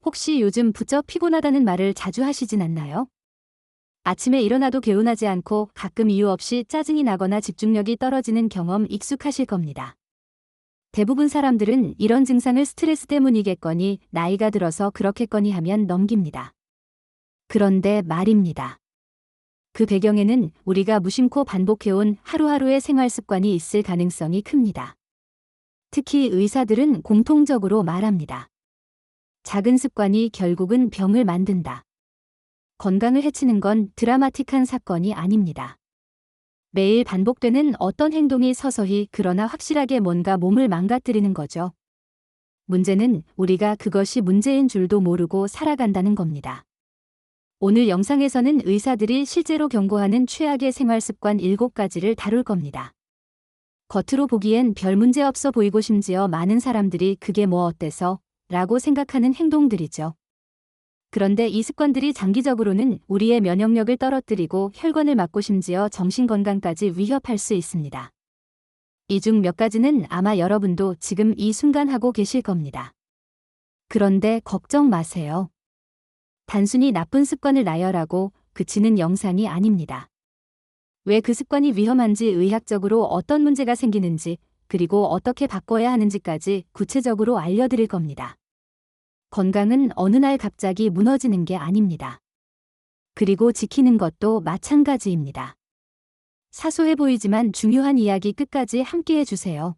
혹시 요즘 부쩍 피곤하다는 말을 자주 하시진 않나요? 아침에 일어나도 개운하지 않고 가끔 이유 없이 짜증이 나거나 집중력이 떨어지는 경험 익숙하실 겁니다. 대부분 사람들은 이런 증상을 스트레스 때문이겠거니 나이가 들어서 그렇겠거니 하면 넘깁니다. 그런데 말입니다. 그 배경에는 우리가 무심코 반복해온 하루하루의 생활 습관이 있을 가능성이 큽니다. 특히 의사들은 공통적으로 말합니다. 작은 습관이 결국은 병을 만든다. 건강을 해치는 건 드라마틱한 사건이 아닙니다. 매일 반복되는 어떤 행동이 서서히 그러나 확실하게 뭔가 몸을 망가뜨리는 거죠. 문제는 우리가 그것이 문제인 줄도 모르고 살아간다는 겁니다. 오늘 영상에서는 의사들이 실제로 경고하는 최악의 생활 습관 7가지를 다룰 겁니다. 겉으로 보기엔 별 문제 없어 보이고 심지어 많은 사람들이 그게 뭐 어때서? 라고 생각하는 행동들이죠. 그런데 이 습관들이 장기적으로는 우리의 면역력을 떨어뜨리고 혈관을 막고 심지어 정신건강까지 위협할 수 있습니다. 이 중 몇 가지는 아마 여러분도 지금 이 순간 하고 계실 겁니다. 그런데 걱정 마세요. 단순히 나쁜 습관을 나열하고 그치는 영상이 아닙니다. 왜 그 습관이 위험한지, 의학적으로 어떤 문제가 생기는지, 그리고 어떻게 바꿔야 하는지까지 구체적으로 알려드릴 겁니다. 건강은 어느 날 갑자기 무너지는 게 아닙니다. 그리고 지키는 것도 마찬가지입니다. 사소해 보이지만 중요한 이야기 끝까지 함께 해주세요.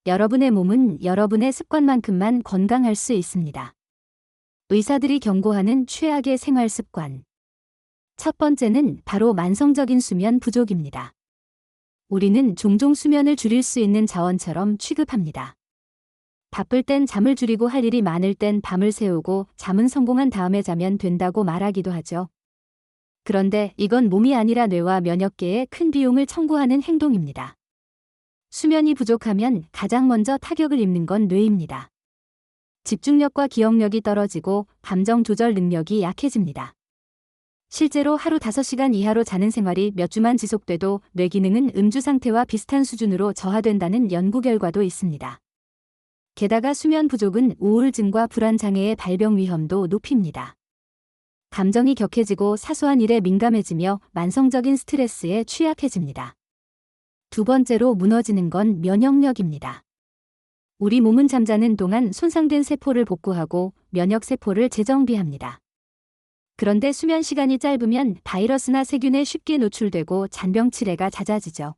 여러분의 몸은 여러분의 습관만큼만 건강할 수 있습니다. 의사들이 경고하는 최악의 생활 습관. 첫 번째는 바로 만성적인 수면 부족입니다. 우리는 종종 수면을 줄일 수 있는 자원처럼 취급합니다. 바쁠 땐 잠을 줄이고 할 일이 많을 땐 밤을 새우고 잠은 성공한 다음에 자면 된다고 말하기도 하죠. 그런데 이건 몸이 아니라 뇌와 면역계에 큰 비용을 청구하는 행동입니다. 수면이 부족하면 가장 먼저 타격을 입는 건 뇌입니다. 집중력과 기억력이 떨어지고 감정 조절 능력이 약해집니다. 실제로 하루 5시간 이하로 자는 생활이 몇 주만 지속돼도 뇌 기능은 음주 상태와 비슷한 수준으로 저하된다는 연구 결과도 있습니다. 게다가 수면 부족은 우울증과 불안장애의 발병 위험도 높입니다. 감정이 격해지고 사소한 일에 민감해지며 만성적인 스트레스에 취약해집니다. 두 번째로 무너지는 건 면역력입니다. 우리 몸은 잠자는 동안 손상된 세포를 복구하고 면역세포를 재정비합니다. 그런데 수면 시간이 짧으면 바이러스나 세균에 쉽게 노출되고 잔병 치레가 잦아지죠.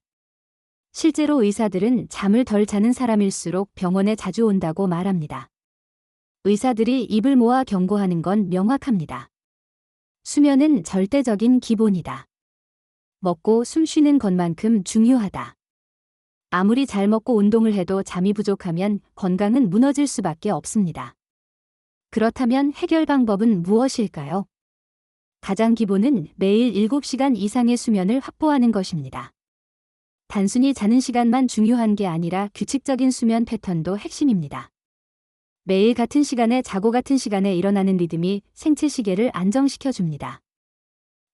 실제로 의사들은 잠을 덜 자는 사람일수록 병원에 자주 온다고 말합니다. 의사들이 입을 모아 경고하는 건 명확합니다. 수면은 절대적인 기본이다. 먹고 숨 쉬는 것만큼 중요하다. 아무리 잘 먹고 운동을 해도 잠이 부족하면 건강은 무너질 수밖에 없습니다. 그렇다면 해결 방법은 무엇일까요? 가장 기본은 매일 7시간 이상의 수면을 확보하는 것입니다. 단순히 자는 시간만 중요한 게 아니라 규칙적인 수면 패턴도 핵심입니다. 매일 같은 시간에 자고 같은 시간에 일어나는 리듬이 생체 시계를 안정시켜줍니다.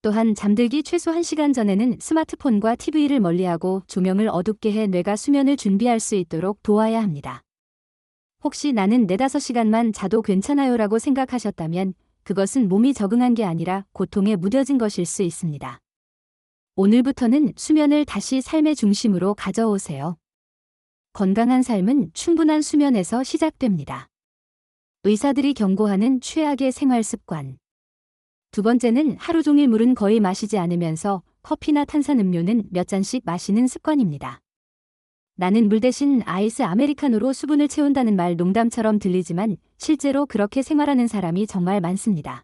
또한 잠들기 최소 1시간 전에는 스마트폰과 TV를 멀리하고 조명을 어둡게 해 뇌가 수면을 준비할 수 있도록 도와야 합니다. 혹시 나는 4-5시간만 자도 괜찮아요라고 생각하셨다면 그것은 몸이 적응한 게 아니라 고통에 무뎌진 것일 수 있습니다. 오늘부터는 수면을 다시 삶의 중심으로 가져오세요. 건강한 삶은 충분한 수면에서 시작됩니다. 의사들이 경고하는 최악의 생활 습관. 두 번째는 하루 종일 물은 거의 마시지 않으면서 커피나 탄산음료는 몇 잔씩 마시는 습관입니다. 나는 물 대신 아이스 아메리카노로 수분을 채운다는 말 농담처럼 들리지만 실제로 그렇게 생활하는 사람이 정말 많습니다.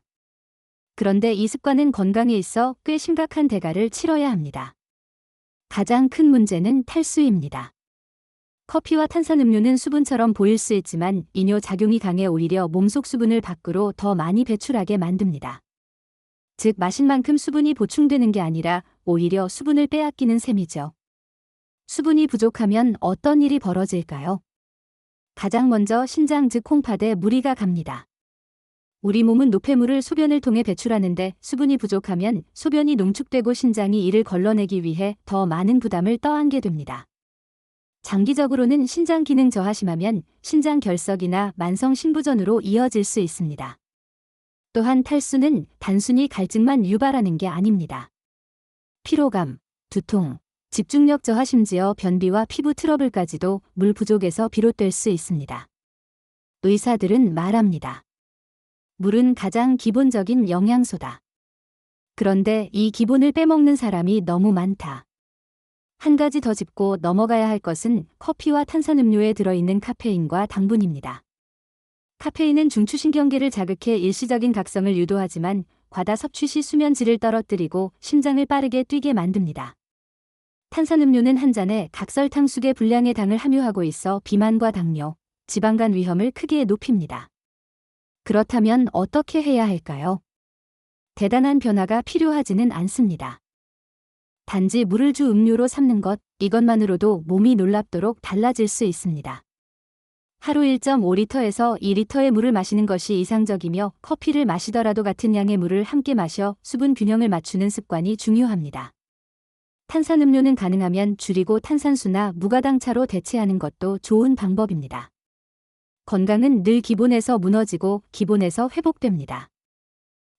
그런데 이 습관은 건강에 있어 꽤 심각한 대가를 치러야 합니다. 가장 큰 문제는 탈수입니다. 커피와 탄산음료는 수분처럼 보일 수 있지만 이뇨 작용이 강해 오히려 몸속 수분을 밖으로 더 많이 배출하게 만듭니다. 즉 마신 만큼 수분이 보충되는 게 아니라 오히려 수분을 빼앗기는 셈이죠. 수분이 부족하면 어떤 일이 벌어질까요? 가장 먼저 신장 즉 콩팥에 무리가 갑니다. 우리 몸은 노폐물을 소변을 통해 배출하는데 수분이 부족하면 소변이 농축되고 신장이 이를 걸러내기 위해 더 많은 부담을 떠안게 됩니다. 장기적으로는 신장 기능 저하심하면 신장 결석이나 만성 신부전으로 이어질 수 있습니다. 또한 탈수는 단순히 갈증만 유발하는 게 아닙니다. 피로감, 두통, 집중력 저하 심지어 변비와 피부 트러블까지도 물 부족에서 비롯될 수 있습니다. 의사들은 말합니다. 물은 가장 기본적인 영양소다. 그런데 이 기본을 빼먹는 사람이 너무 많다. 한 가지 더 짚고 넘어가야 할 것은 커피와 탄산음료에 들어있는 카페인과 당분입니다. 카페인은 중추신경계를 자극해 일시적인 각성을 유도하지만 과다 섭취 시 수면질을 떨어뜨리고 심장을 빠르게 뛰게 만듭니다. 탄산음료는 한 잔에 각설탕수계 분량의 당을 함유하고 있어 비만과 당뇨, 지방간 위험을 크게 높입니다. 그렇다면 어떻게 해야 할까요? 대단한 변화가 필요하지는 않습니다. 단지 물을 주 음료로 삼는 것, 이것만으로도 몸이 놀랍도록 달라질 수 있습니다. 하루 1.5리터에서 2리터의 물을 마시는 것이 이상적이며 커피를 마시더라도 같은 양의 물을 함께 마셔 수분 균형을 맞추는 습관이 중요합니다. 탄산음료는 가능하면 줄이고 탄산수나 무가당차로 대체하는 것도 좋은 방법입니다. 건강은 늘 기본에서 무너지고 기본에서 회복됩니다.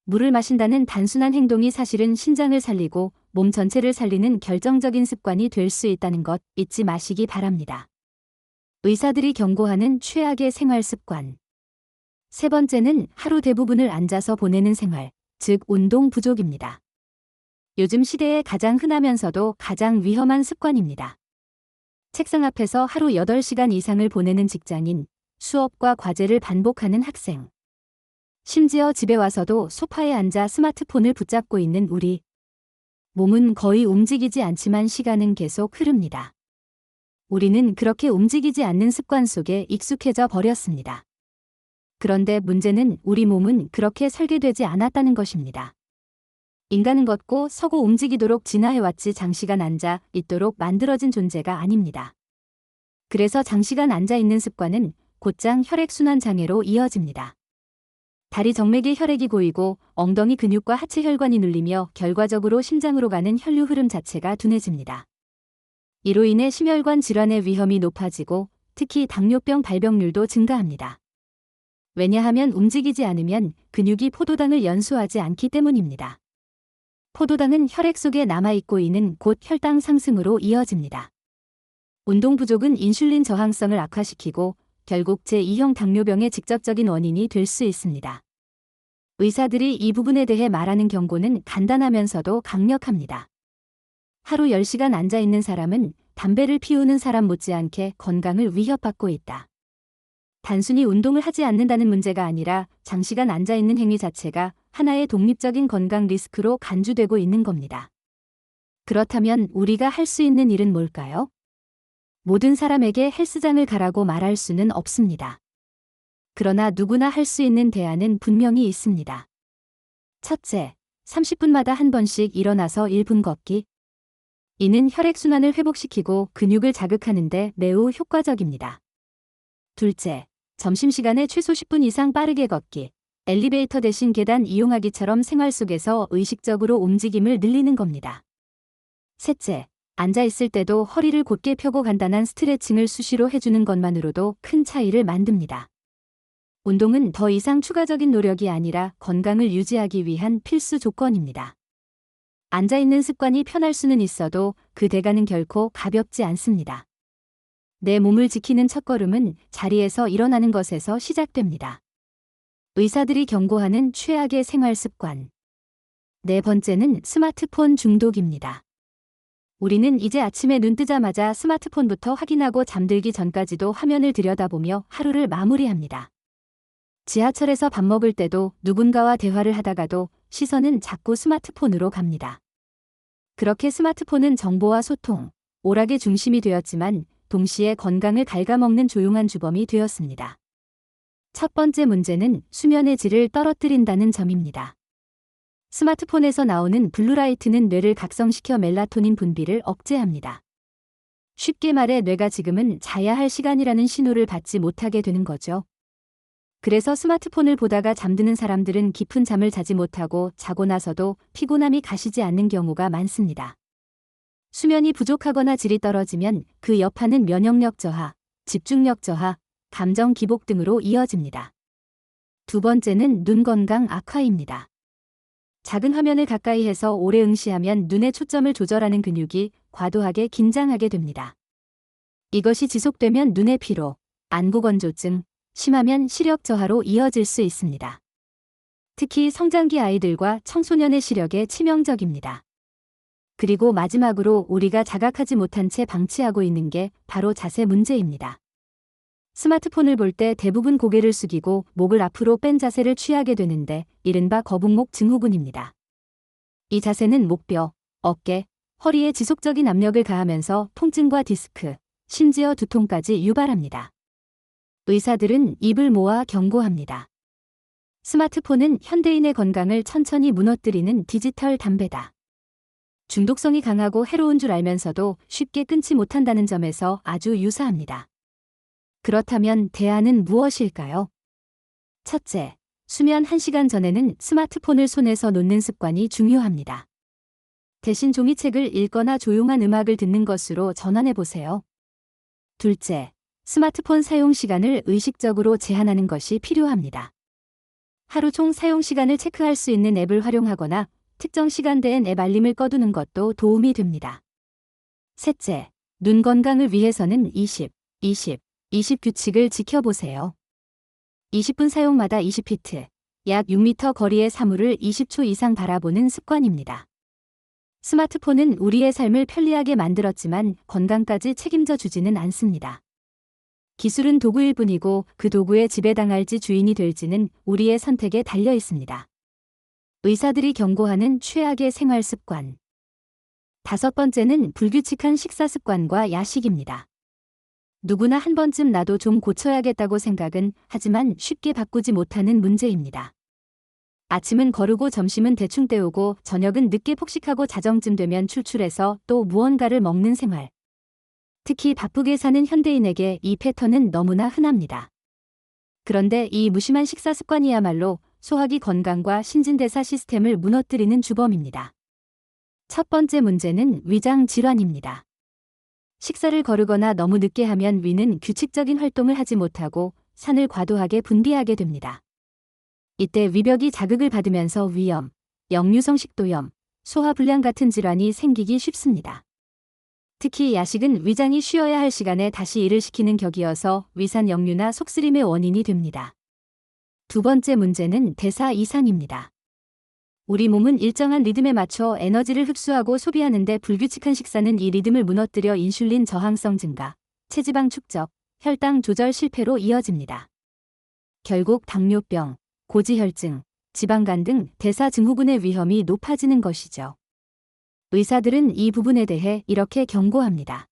물을 마신다는 단순한 행동이 사실은 신장을 살리고 몸 전체를 살리는 결정적인 습관이 될 수 있다는 것 잊지 마시기 바랍니다. 의사들이 경고하는 최악의 생활 습관. 세 번째는 하루 대부분을 앉아서 보내는 생활, 즉 운동 부족입니다. 요즘 시대에 가장 흔하면서도 가장 위험한 습관입니다. 책상 앞에서 하루 8시간 이상을 보내는 직장인, 수업과 과제를 반복하는 학생. 심지어 집에 와서도 소파에 앉아 스마트폰을 붙잡고 있는 우리. 몸은 거의 움직이지 않지만 시간은 계속 흐릅니다. 우리는 그렇게 움직이지 않는 습관 속에 익숙해져 버렸습니다. 그런데 문제는 우리 몸은 그렇게 설계되지 않았다는 것입니다. 인간은 걷고 서고 움직이도록 진화해왔지 장시간 앉아 있도록 만들어진 존재가 아닙니다. 그래서 장시간 앉아 있는 습관은 곧장 혈액순환 장애로 이어집니다. 다리 정맥의 혈액이 고이고 엉덩이 근육과 하체 혈관이 눌리며 결과적으로 심장으로 가는 혈류 흐름 자체가 둔해집니다. 이로 인해 심혈관 질환의 위험이 높아지고 특히 당뇨병 발병률도 증가합니다. 왜냐하면 움직이지 않으면 근육이 포도당을 연소하지 않기 때문입니다. 포도당은 혈액 속에 남아있고 이는 곧 혈당 상승으로 이어집니다. 운동 부족은 인슐린 저항성을 악화시키고 결국 제2형 당뇨병의 직접적인 원인이 될 수 있습니다. 의사들이 이 부분에 대해 말하는 경고는 간단하면서도 강력합니다. 하루 10시간 앉아있는 사람은 담배를 피우는 사람 못지않게 건강을 위협받고 있다. 단순히 운동을 하지 않는다는 문제가 아니라 장시간 앉아있는 행위 자체가 하나의 독립적인 건강 리스크로 간주되고 있는 겁니다. 그렇다면 우리가 할 수 있는 일은 뭘까요? 모든 사람에게 헬스장을 가라고 말할 수는 없습니다. 그러나 누구나 할 수 있는 대안은 분명히 있습니다. 첫째, 30분마다 한 번씩 일어나서 1분 걷기. 이는 혈액순환을 회복시키고 근육을 자극하는 데 매우 효과적입니다. 둘째, 점심시간에 최소 10분 이상 빠르게 걷기. 엘리베이터 대신 계단 이용하기처럼 생활 속에서 의식적으로 움직임을 늘리는 겁니다. 셋째, 앉아있을 때도 허리를 곧게 펴고 간단한 스트레칭을 수시로 해주는 것만으로도 큰 차이를 만듭니다. 운동은 더 이상 추가적인 노력이 아니라 건강을 유지하기 위한 필수 조건입니다. 앉아있는 습관이 편할 수는 있어도 그 대가는 결코 가볍지 않습니다. 내 몸을 지키는 첫걸음은 자리에서 일어나는 것에서 시작됩니다. 의사들이 경고하는 최악의 생활 습관. 네 번째는 스마트폰 중독입니다. 우리는 이제 아침에 눈 뜨자마자 스마트폰부터 확인하고 잠들기 전까지도 화면을 들여다보며 하루를 마무리합니다. 지하철에서 밥 먹을 때도 누군가와 대화를 하다가도 시선은 자꾸 스마트폰으로 갑니다. 그렇게 스마트폰은 정보와 소통, 오락의 중심이 되었지만 동시에 건강을 갉아먹는 조용한 주범이 되었습니다. 첫 번째 문제는 수면의 질을 떨어뜨린다는 점입니다. 스마트폰에서 나오는 블루라이트는 뇌를 각성시켜 멜라토닌 분비를 억제합니다. 쉽게 말해 뇌가 지금은 자야 할 시간이라는 신호를 받지 못하게 되는 거죠. 그래서 스마트폰을 보다가 잠드는 사람들은 깊은 잠을 자지 못하고 자고 나서도 피곤함이 가시지 않는 경우가 많습니다. 수면이 부족하거나 질이 떨어지면 그 여파는 면역력 저하, 집중력 저하, 감정 기복 등으로 이어집니다. 두 번째는 눈 건강 악화입니다. 작은 화면을 가까이 해서 오래 응시하면 눈의 초점을 조절하는 근육이 과도하게 긴장하게 됩니다. 이것이 지속되면 눈의 피로, 안구 건조증, 심하면 시력 저하로 이어질 수 있습니다. 특히 성장기 아이들과 청소년의 시력에 치명적입니다. 그리고 마지막으로 우리가 자각하지 못한 채 방치하고 있는 게 바로 자세 문제입니다. 스마트폰을 볼 때 대부분 고개를 숙이고 목을 앞으로 뺀 자세를 취하게 되는데 이른바 거북목 증후군입니다. 이 자세는 목뼈, 어깨, 허리에 지속적인 압력을 가하면서 통증과 디스크, 심지어 두통까지 유발합니다. 의사들은 입을 모아 경고합니다. 스마트폰은 현대인의 건강을 천천히 무너뜨리는 디지털 담배다. 중독성이 강하고 해로운 줄 알면서도 쉽게 끊지 못한다는 점에서 아주 유사합니다. 그렇다면 대안은 무엇일까요? 첫째, 수면 1시간 전에는 스마트폰을 손에서 놓는 습관이 중요합니다. 대신 종이책을 읽거나 조용한 음악을 듣는 것으로 전환해 보세요. 둘째, 스마트폰 사용 시간을 의식적으로 제한하는 것이 필요합니다. 하루 총 사용 시간을 체크할 수 있는 앱을 활용하거나 특정 시간대엔 앱 알림을 꺼두는 것도 도움이 됩니다. 셋째, 눈 건강을 위해서는 20, 20, 20 규칙을 지켜보세요. 20분 사용마다 20피트, 약 6m 거리의 사물을 20초 이상 바라보는 습관입니다. 스마트폰은 우리의 삶을 편리하게 만들었지만 건강까지 책임져 주지는 않습니다. 기술은 도구일 뿐이고 그 도구에 지배당할지 주인이 될지는 우리의 선택에 달려 있습니다. 의사들이 경고하는 최악의 생활 습관. 다섯 번째는 불규칙한 식사 습관과 야식입니다. 누구나 한 번쯤 나도 좀 고쳐야겠다고 생각은 하지만 쉽게 바꾸지 못하는 문제입니다. 아침은 거르고 점심은 대충 때우고 저녁은 늦게 폭식하고 자정쯤 되면 출출해서 또 무언가를 먹는 생활. 특히 바쁘게 사는 현대인에게 이 패턴은 너무나 흔합니다. 그런데 이 무심한 식사 습관이야말로 소화기 건강과 신진대사 시스템을 무너뜨리는 주범입니다. 첫 번째 문제는 위장 질환입니다. 식사를 거르거나 너무 늦게 하면 위는 규칙적인 활동을 하지 못하고 산을 과도하게 분비하게 됩니다. 이때 위벽이 자극을 받으면서 위염, 역류성 식도염, 소화불량 같은 질환이 생기기 쉽습니다. 특히 야식은 위장이 쉬어야 할 시간에 다시 일을 시키는 격이어서 위산 역류나 속쓰림의 원인이 됩니다. 두 번째 문제는 대사 이상입니다. 우리 몸은 일정한 리듬에 맞춰 에너지를 흡수하고 소비하는데 불규칙한 식사는 이 리듬을 무너뜨려 인슐린 저항성 증가, 체지방 축적, 혈당 조절 실패로 이어집니다. 결국 당뇨병, 고지혈증, 지방간 등 대사증후군의 위험이 높아지는 것이죠. 의사들은 이 부분에 대해 이렇게 경고합니다.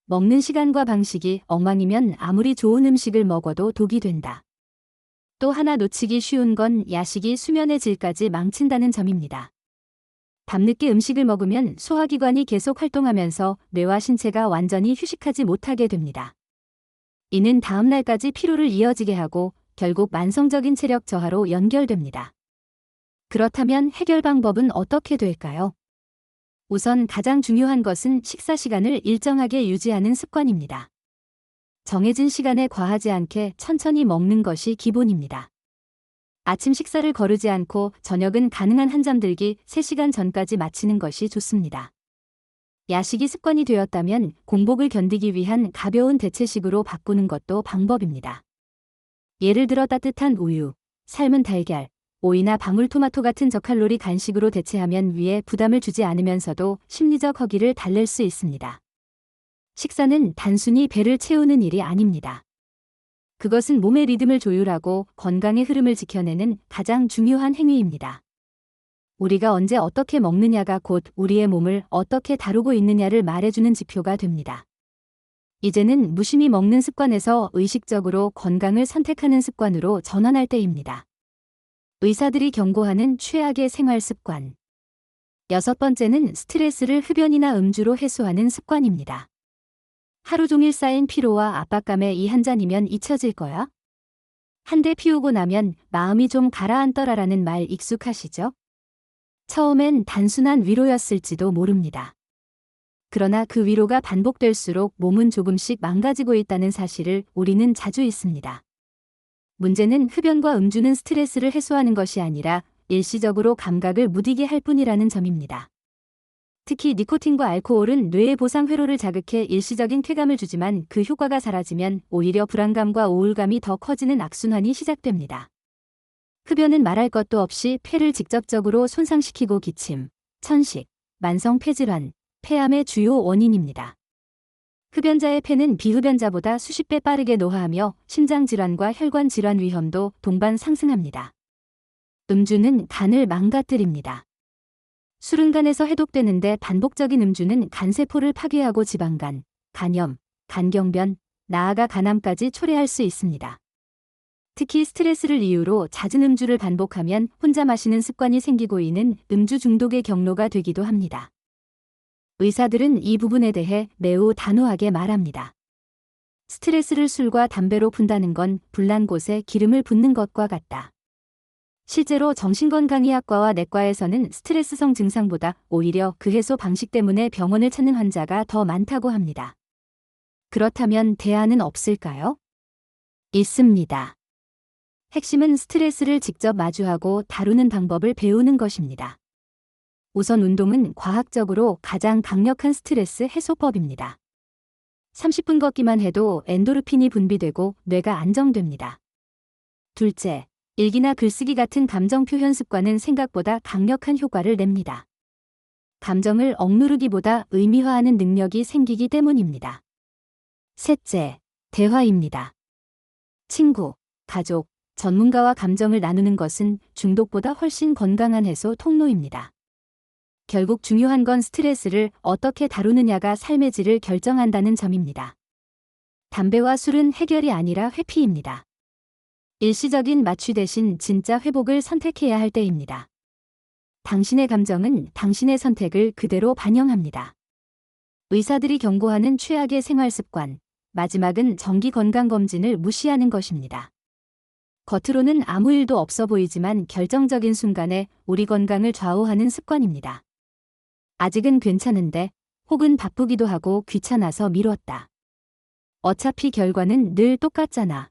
먹는 시간과 방식이 엉망이면 아무리 좋은 음식을 먹어도 독이 된다. 또 하나 놓치기 쉬운 건 야식이 수면의 질까지 망친다는 점입니다. 밤늦게 음식을 먹으면 소화기관이 계속 활동하면서 뇌와 신체가 완전히 휴식하지 못하게 됩니다. 이는 다음 날까지 피로를 이어지게 하고 결국 만성적인 체력 저하로 연결됩니다. 그렇다면 해결 방법은 어떻게 될까요? 우선 가장 중요한 것은 식사 시간을 일정하게 유지하는 습관입니다. 정해진 시간에 과하지 않게 천천히 먹는 것이 기본입니다. 아침 식사를 거르지 않고 저녁은 가능한 한잠 들기 3시간 전까지 마치는 것이 좋습니다. 야식이 습관이 되었다면 공복을 견디기 위한 가벼운 대체식으로 바꾸는 것도 방법입니다. 예를 들어 따뜻한 우유, 삶은 달걀, 오이나 방울토마토 같은 저칼로리 간식으로 대체하면 위에 부담을 주지 않으면서도 심리적 허기를 달랠 수 있습니다. 식사는 단순히 배를 채우는 일이 아닙니다. 그것은 몸의 리듬을 조율하고 건강의 흐름을 지켜내는 가장 중요한 행위입니다. 우리가 언제 어떻게 먹느냐가 곧 우리의 몸을 어떻게 다루고 있느냐를 말해주는 지표가 됩니다. 이제는 무심히 먹는 습관에서 의식적으로 건강을 선택하는 습관으로 전환할 때입니다. 의사들이 경고하는 최악의 생활 습관. 여섯 번째는 스트레스를 흡연이나 음주로 해소하는 습관입니다. 하루 종일 쌓인 피로와 압박감에 이 한 잔이면 잊혀질 거야? 한 대 피우고 나면 마음이 좀 가라앉더라라는 말 익숙하시죠? 처음엔 단순한 위로였을지도 모릅니다. 그러나 그 위로가 반복될수록 몸은 조금씩 망가지고 있다는 사실을 우리는 자주 잊습니다. 문제는 흡연과 음주는 스트레스를 해소하는 것이 아니라 일시적으로 감각을 무디게 할 뿐이라는 점입니다. 특히 니코틴과 알코올은 뇌의 보상 회로를 자극해 일시적인 쾌감을 주지만 그 효과가 사라지면 오히려 불안감과 우울감이 더 커지는 악순환이 시작됩니다. 흡연은 말할 것도 없이 폐를 직접적으로 손상시키고 기침, 천식, 만성 폐질환, 폐암의 주요 원인입니다. 흡연자의 폐는 비흡연자보다 수십 배 빠르게 노화하며 심장질환과 혈관질환 위험도 동반 상승합니다. 음주는 간을 망가뜨립니다. 술은 간에서 해독되는데 반복적인 음주는 간세포를 파괴하고 지방간, 간염, 간경변, 나아가 간암까지 초래할 수 있습니다. 특히 스트레스를 이유로 잦은 음주를 반복하면 혼자 마시는 습관이 생기고 이는 음주 중독의 경로가 되기도 합니다. 의사들은 이 부분에 대해 매우 단호하게 말합니다. 스트레스를 술과 담배로 푼다는 건 불난 곳에 기름을 붓는 것과 같다. 실제로 정신건강의학과와 내과에서는 스트레스성 증상보다 오히려 그 해소 방식 때문에 병원을 찾는 환자가 더 많다고 합니다. 그렇다면 대안은 없을까요? 있습니다. 핵심은 스트레스를 직접 마주하고 다루는 방법을 배우는 것입니다. 우선 운동은 과학적으로 가장 강력한 스트레스 해소법입니다. 30분 걷기만 해도 엔도르핀이 분비되고 뇌가 안정됩니다. 둘째, 일기나 글쓰기 같은 감정 표현 습관은 생각보다 강력한 효과를 냅니다. 감정을 억누르기보다 의미화하는 능력이 생기기 때문입니다. 셋째, 대화입니다. 친구, 가족, 전문가와 감정을 나누는 것은 중독보다 훨씬 건강한 해소 통로입니다. 결국 중요한 건 스트레스를 어떻게 다루느냐가 삶의 질을 결정한다는 점입니다. 담배와 술은 해결이 아니라 회피입니다. 일시적인 마취 대신 진짜 회복을 선택해야 할 때입니다. 당신의 감정은 당신의 선택을 그대로 반영합니다. 의사들이 경고하는 최악의 생활 습관, 마지막은 정기 건강검진을 무시하는 것입니다. 겉으로는 아무 일도 없어 보이지만 결정적인 순간에 우리 건강을 좌우하는 습관입니다. 아직은 괜찮은데 혹은 바쁘기도 하고 귀찮아서 미뤘다. 어차피 결과는 늘 똑같잖아.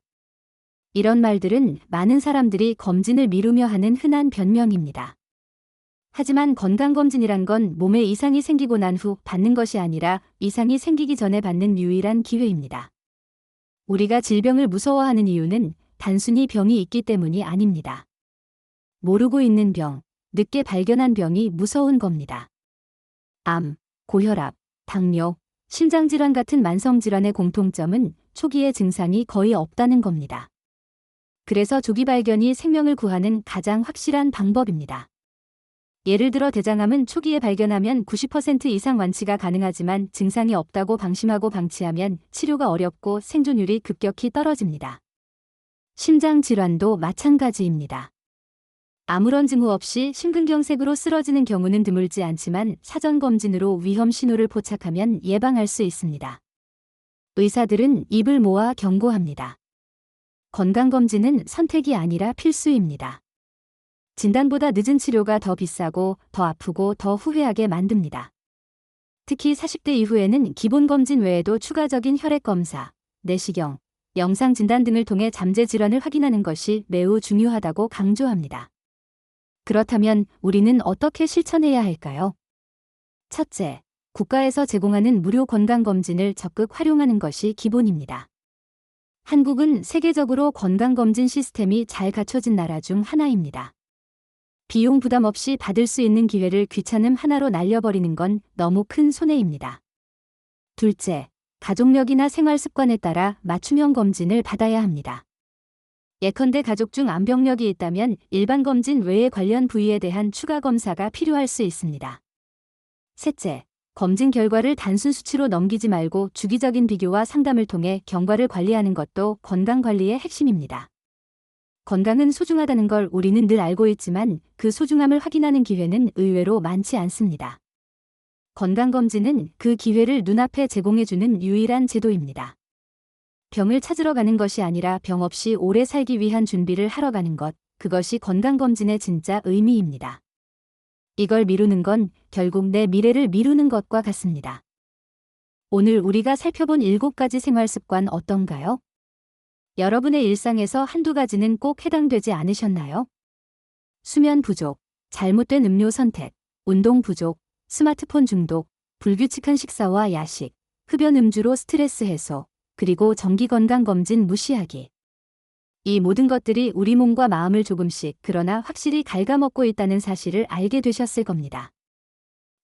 이런 말들은 많은 사람들이 검진을 미루며 하는 흔한 변명입니다. 하지만 건강검진이란 건 몸에 이상이 생기고 난 후 받는 것이 아니라 이상이 생기기 전에 받는 유일한 기회입니다. 우리가 질병을 무서워하는 이유는 단순히 병이 있기 때문이 아닙니다. 모르고 있는 병, 늦게 발견한 병이 무서운 겁니다. 암, 고혈압, 당뇨, 심장질환 같은 만성질환의 공통점은 초기의 증상이 거의 없다는 겁니다. 그래서 조기 발견이 생명을 구하는 가장 확실한 방법입니다. 예를 들어 대장암은 초기에 발견하면 90% 이상 완치가 가능하지만 증상이 없다고 방심하고 방치하면 치료가 어렵고 생존율이 급격히 떨어집니다. 심장질환도 마찬가지입니다. 아무런 징후 없이 심근경색으로 쓰러지는 경우는 드물지 않지만 사전검진으로 위험 신호를 포착하면 예방할 수 있습니다. 의사들은 입을 모아 경고합니다. 건강검진은 선택이 아니라 필수입니다. 진단보다 늦은 치료가 더 비싸고 더 아프고 더 후회하게 만듭니다. 특히 40대 이후에는 기본검진 외에도 추가적인 혈액검사, 내시경, 영상진단 등을 통해 잠재 질환을 확인하는 것이 매우 중요하다고 강조합니다. 그렇다면 우리는 어떻게 실천해야 할까요? 첫째, 국가에서 제공하는 무료 건강검진을 적극 활용하는 것이 기본입니다. 한국은 세계적으로 건강검진 시스템이 잘 갖춰진 나라 중 하나입니다. 비용 부담 없이 받을 수 있는 기회를 귀찮음 하나로 날려버리는 건 너무 큰 손해입니다. 둘째, 가족력이나 생활 습관에 따라 맞춤형 검진을 받아야 합니다. 예컨대 가족 중 암병력이 있다면 일반 검진 외에 관련 부위에 대한 추가 검사가 필요할 수 있습니다. 셋째, 검진 결과를 단순 수치로 넘기지 말고 주기적인 비교와 상담을 통해 경과를 관리하는 것도 건강관리의 핵심입니다. 건강은 소중하다는 걸 우리는 늘 알고 있지만 그 소중함을 확인하는 기회는 의외로 많지 않습니다. 건강검진은 그 기회를 눈앞에 제공해주는 유일한 제도입니다. 병을 찾으러 가는 것이 아니라 병 없이 오래 살기 위한 준비를 하러 가는 것, 그것이 건강검진의 진짜 의미입니다. 이걸 미루는 건 결국 내 미래를 미루는 것과 같습니다. 오늘 우리가 살펴본 7가지 생활 습관 어떤가요? 여러분의 일상에서 한두 가지는 꼭 해당되지 않으셨나요? 수면 부족, 잘못된 음료 선택, 운동 부족, 스마트폰 중독, 불규칙한 식사와 야식, 흡연 음주로 스트레스 해소, 그리고 정기 건강 검진 무시하기. 이 모든 것들이 우리 몸과 마음을 조금씩 그러나 확실히 갉아먹고 있다는 사실을 알게 되셨을 겁니다.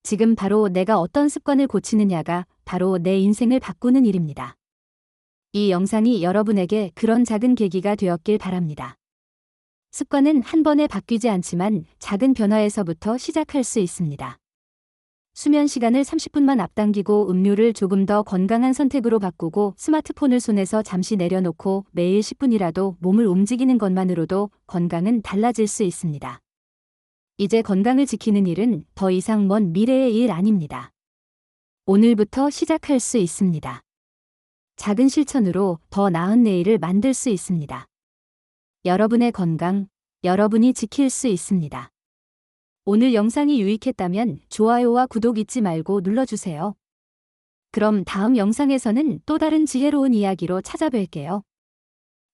지금 바로 내가 어떤 습관을 고치느냐가 바로 내 인생을 바꾸는 일입니다. 이 영상이 여러분에게 그런 작은 계기가 되었길 바랍니다. 습관은 한 번에 바뀌지 않지만 작은 변화에서부터 시작할 수 있습니다. 수면 시간을 30분만 앞당기고 음료를 조금 더 건강한 선택으로 바꾸고 스마트폰을 손에서 잠시 내려놓고 매일 10분이라도 몸을 움직이는 것만으로도 건강은 달라질 수 있습니다. 이제 건강을 지키는 일은 더 이상 먼 미래의 일 아닙니다. 오늘부터 시작할 수 있습니다. 작은 실천으로 더 나은 내일을 만들 수 있습니다. 여러분의 건강, 여러분이 지킬 수 있습니다. 오늘 영상이 유익했다면 좋아요와 구독 잊지 말고 눌러주세요. 그럼 다음 영상에서는 또 다른 지혜로운 이야기로 찾아뵐게요.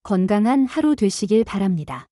건강한 하루 되시길 바랍니다.